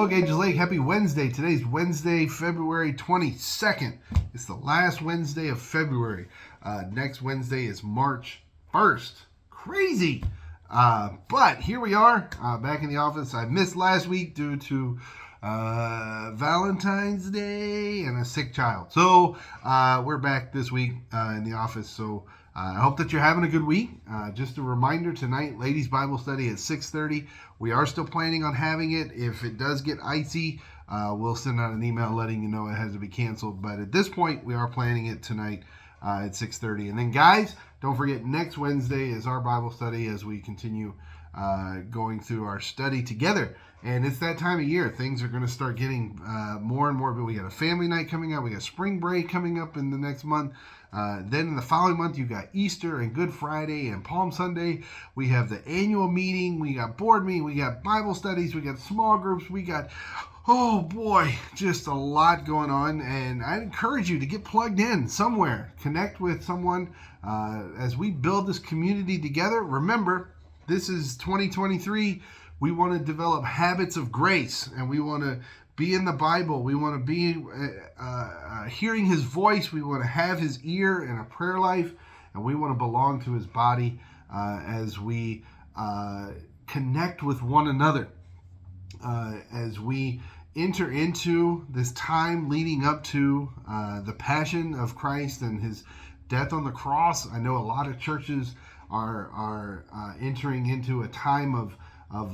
Hello, Gages Lake. Happy Wednesday. Today's Wednesday, February 22nd. It's the last Wednesday of February. Next Wednesday is March 1st. Crazy. But here we are, back in the office. I missed last week due to Valentine's Day and a sick child. So we're back this week in the office. So I hope that you're having a good week. Just a reminder, tonight, ladies' Bible study at 6:30. We are still planning on having it. If it does get icy, we'll send out an email letting you know it has to be canceled. But at this point, we are planning it tonight at 6:30. And then, guys, don't forget, next Wednesday is our Bible study as we continue going through our study together. And it's that time of year. Things are going to start getting more and more. But we got a family night coming up. We got spring break coming up in the next month. Then in the following month, you got Easter and Good Friday and Palm Sunday. We have the annual meeting. We got board meeting. We got Bible studies. We got small groups. We got, oh boy, just a lot going on. And I encourage you to get plugged in somewhere. Connect with someone as we build this community together. Remember, this is 2023. We want to develop habits of grace, and we want to be in the Bible. We want to be hearing His voice. We want to have His ear and a prayer life, and we want to belong to His body as we connect with one another. As we enter into this time leading up to the passion of Christ and His death on the cross. I know a lot of churches are entering into a time of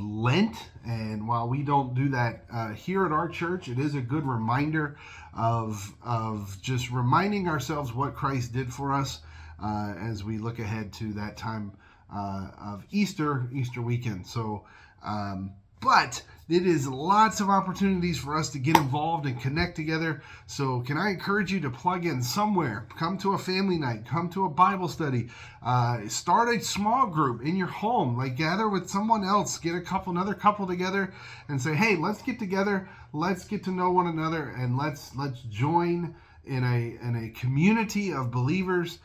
Lent, and while we don't do that here at our church, it is a good reminder of just reminding ourselves what Christ did for us as we look ahead to that time of Easter weekend. So, but it is lots of opportunities for us to get involved and connect together. So can I encourage you to plug in somewhere? Come to a family night, come to a Bible study, start a small group in your home, like gather with someone else, get another couple together and say, hey, let's get together, let's get to know one another, and let's join in a community of believers.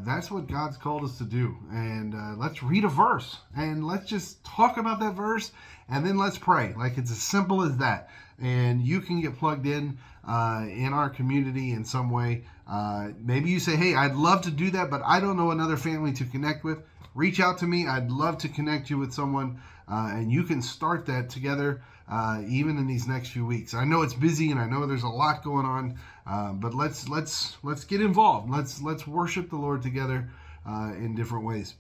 That's what God's called us to do. And let's read a verse and let's just talk about that verse, and then let's pray. Like, it's as simple as that. And you can get plugged in our community in some way. Maybe you say, hey, I'd love to do that, but I don't know another family to connect with. Reach out to me. I'd love to connect you with someone, and you can start that together even in these next few weeks. I know it's busy, and I know there's a lot going on, but let's get involved. Let's worship the Lord together in different ways.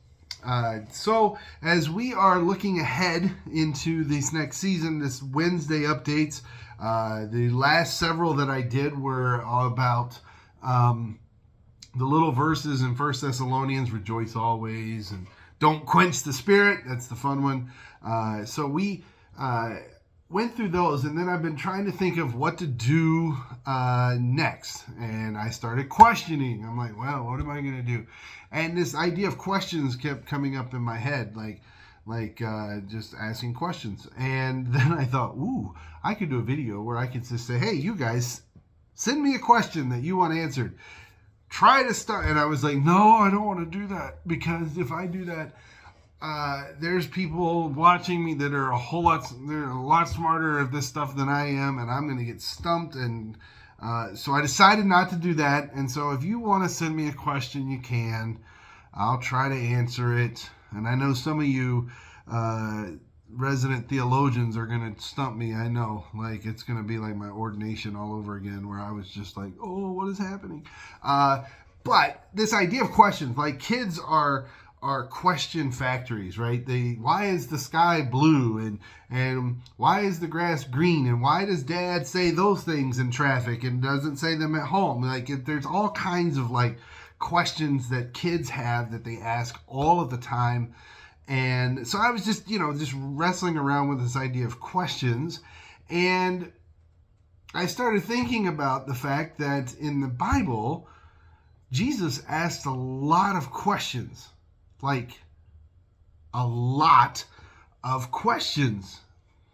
So as we are looking ahead into this next season, this Wednesday updates, the last several that I did were all about the little verses in 1 Thessalonians, rejoice always, and don't quench the spirit. That's the fun one. So we went through those, and then I've been trying to think of what to do next. And I started questioning. I'm like, well, what am I going to do? And this idea of questions kept coming up in my head, like just asking questions. And then I thought, ooh, I could do a video where I could just say, hey, you guys, send me a question that you want answered. Try to start. And I was like, no, I don't want to do that, because if I do that, there's people watching me that are they're a lot smarter at this stuff than I am, and I'm going to get stumped. And so I decided not to do that. And so if you want to send me a question, you can. I'll try to answer it. And I know some of you resident theologians are going to stump me. I know, like, it's going to be like my ordination all over again, where I was just like, oh, what is happening? But this idea of questions, like, kids are question factories, right? Why is the sky blue, and why is the grass green, and why does Dad say those things in traffic and doesn't say them at home? Like, there's all kinds of like questions that kids have that they ask all of the time. And so I was just wrestling around with this idea of questions, and I started thinking about the fact that in the Bible, Jesus asked a lot of questions. Like, a lot of questions.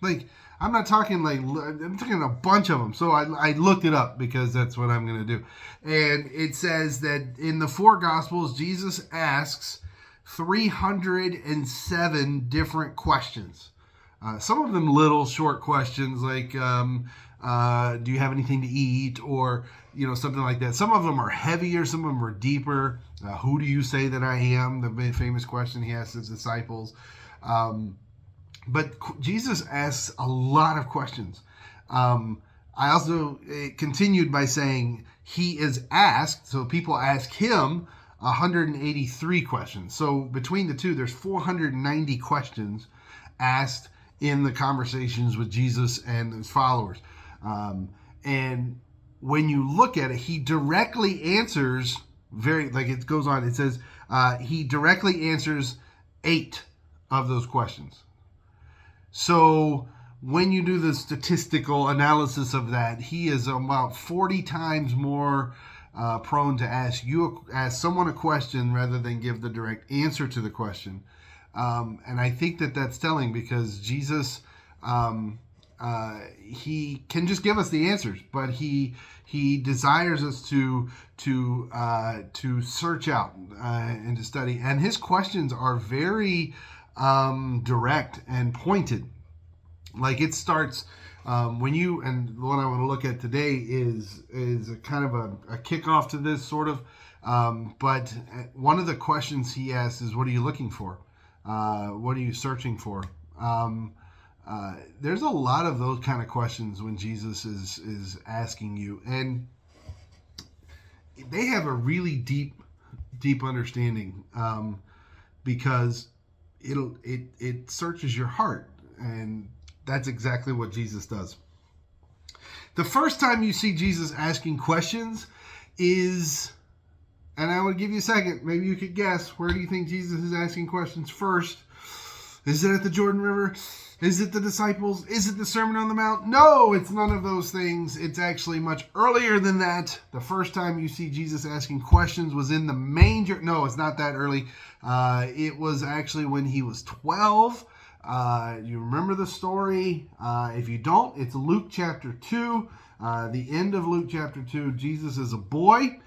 Like, I'm not talking like, I'm talking a bunch of them. So I looked it up because that's what I'm going to do. And it says that in the 4 Gospels, Jesus asks 307 different questions. Some of them little short questions like, do you have anything to eat? Or, something like that. Some of them are heavier. Some of them are deeper. Who do you say that I am? The famous question he asked his disciples. But Jesus asks a lot of questions. I also continued by saying he is asked, so people ask him 183 questions. So between the two, there's 490 questions asked in the conversations with Jesus and his followers. And when you look at it, he directly answers it goes on. It says he directly answers 8 of those questions. So when you do the statistical analysis of that, he is about 40 times more prone to ask someone a question rather than give the direct answer to the question. And I think that's telling, because Jesus, he can just give us the answers, but he desires us to search out and to study. And his questions are very direct and pointed. Like it starts and the one I want to look at today is a kind of a kickoff to this sort of. But one of the questions he asks is, "What are you looking for? What are you searching for?" There's a lot of those kind of questions when Jesus is asking you, and they have a really deep understanding, because it searches your heart, and that's exactly what Jesus does. The first time you see Jesus asking questions is, and I would give you a second, maybe you could guess, where do you think Jesus is asking questions first? Is it at the Jordan River? Is it the disciples? Is it the Sermon on the Mount? No, it's none of those things. It's actually much earlier than that. The first time you see Jesus asking questions was in the manger. No, it's not that early. It was actually when he was 12. You remember the story? If you don't, it's Luke chapter 2. The end of Luke chapter 2. Jesus is a boy.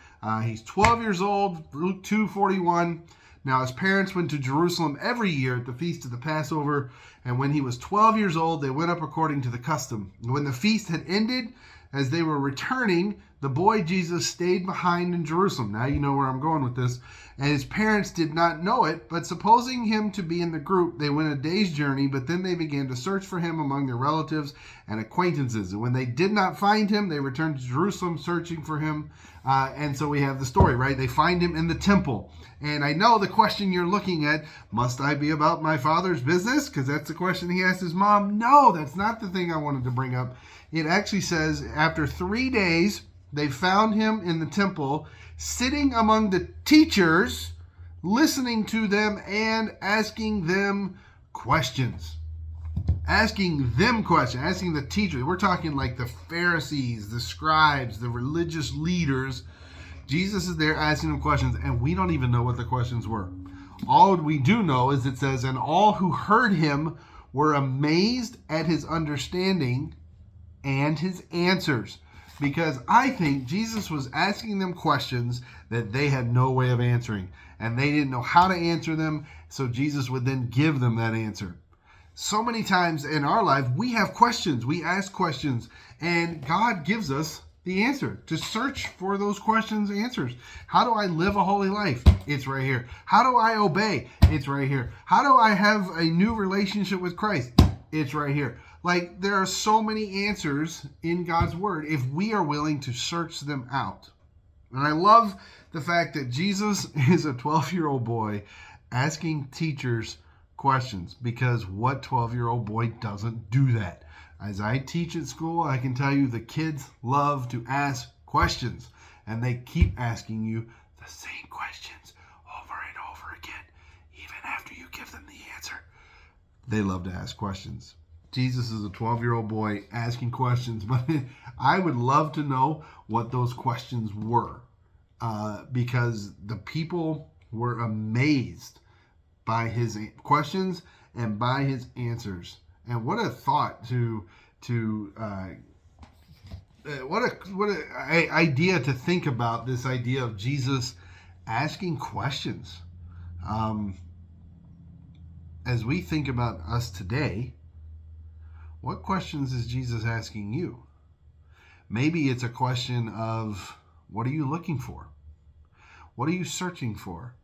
He's 12 years old. Luke 2:41. Now his parents went to Jerusalem every year at the feast of the Passover, and when he was 12 years old, they went up according to the custom. When the feast had ended, as they were returning, the boy Jesus stayed behind in Jerusalem. Now you know where I'm going with this. And his parents did not know it, but supposing him to be in the group, they went a day's journey, but then they began to search for him among their relatives and acquaintances. And when they did not find him, they returned to Jerusalem searching for him. And so we have the story, right? They find him in the temple. And I know the question you're looking at, must I be about my father's business? Because that's the question he asked his mom. No, that's not the thing I wanted to bring up. It actually says, after 3 days, they found him in the temple, sitting among the teachers, listening to them and asking them questions. Asking the teachers. We're talking like the Pharisees, the scribes, the religious leaders. Jesus is there asking them questions, and we don't even know what the questions were. All we do know is it says, and all who heard him were amazed at his understanding and his answers. Because I think Jesus was asking them questions that they had no way of answering, and they didn't know how to answer them, so Jesus would then give them that answer. So many times in our life, we have questions, we ask questions, and God gives us the answer. To search for those questions, answers. How do I live a holy life? It's right here. How do I obey? It's right here. How do I have a new relationship with Christ? It's right here. Like, there are so many answers in God's word if we are willing to search them out. And I love the fact that Jesus is a 12-year-old boy asking teachers questions, because what 12-year-old boy doesn't do that? As I teach at school, I can tell you the kids love to ask questions, and they keep asking you the same questions over and over again, even after you give them the answer. They love to ask questions. Jesus is a 12-year-old boy asking questions, but I would love to know what those questions were, because the people were amazed by his questions and by his answers. And what a thought what a idea to think about, this idea of Jesus asking questions. As we think about us today, What questions is Jesus asking you? Maybe it's a question of, what are you looking for? What are you searching for?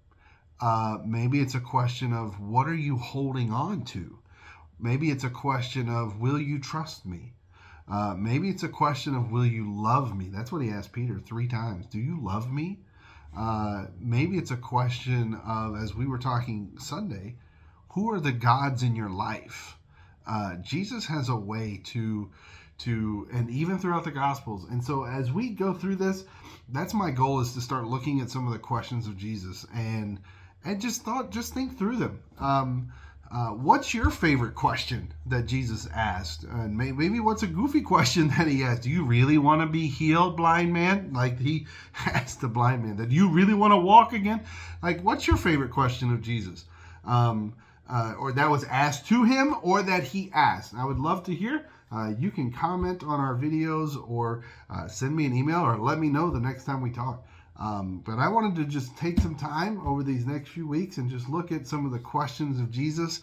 Maybe it's a question of, what are you holding on to? Maybe it's a question of, will you trust me? Maybe it's a question of, will you love me? That's what he asked Peter 3 times. Do you love me? Maybe it's a question of, as we were talking Sunday, who are the gods in your life? Jesus has a way to, and even throughout the Gospels. And so as we go through this, that's my goal, is to start looking at some of the questions of Jesus and just think through them. What's your favorite question that Jesus asked? And maybe what's a goofy question that he asked? Do you really want to be healed, blind man? Like he asked the blind man, that you really want to walk again? Like, what's your favorite question of Jesus? Or that was asked to him, or that he asked. I would love to hear. You can comment on our videos, or send me an email, or let me know the next time we talk. But I wanted to just take some time over these next few weeks and just look at some of the questions of Jesus,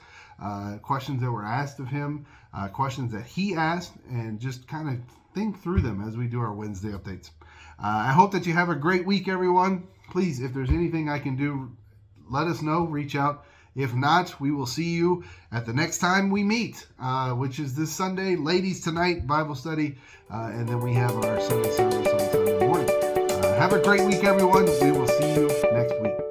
questions that were asked of him, questions that he asked, and just kind of think through them as we do our Wednesday updates. I hope that you have a great week, everyone. Please, if there's anything I can do, let us know, reach out. If not, we will see you at the next time we meet, which is this Sunday, Ladies Tonight Bible study, and then we have our Sunday service on Sunday morning. Have a great week, everyone. We will see you next week.